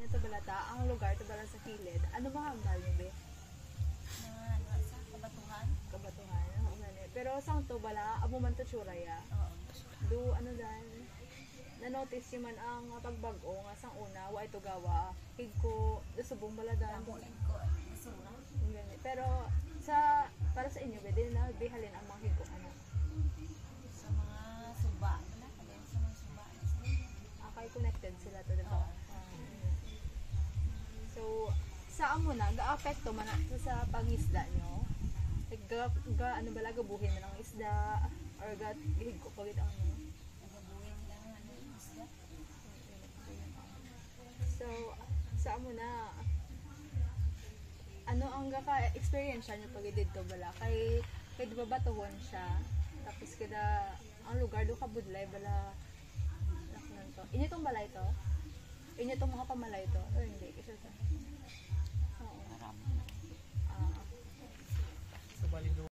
Ano to balata? Ang lugar to bala sa kilid. Ano ba ang value be? Sa kabatuhan. Kabatuhan. Oo, gani. Pero sang to bala, amo man to tsuraya. Oo. Do ano dan? Na-notice yun man ang pagbago nga sang una, wa ito gawa. Higko, subong bala dan. Dabuin ko. Basura. Gani. Pero sa para sa inyo, be, din na bihalin ang mga higko ano. Sa mga suba. Wala ka din sa mga suba. Kay connected sila to, di ba? Oo. So, saan mo na, ga-apekto man na sa pangisda nyo? Like, ano ba, gabuhin mo ng isda? Or hig ko pagit ang ano? Nagabuin lang ano yung isda. So, saan mo na, ano ang ka-experience nyo pag dito bala? Kay di ba batuhon siya? Tapos kada, ang lugar do ka budlay bala, naknan to. Inyo tong balay to? Inyo tong mga pamalay to? O hindi?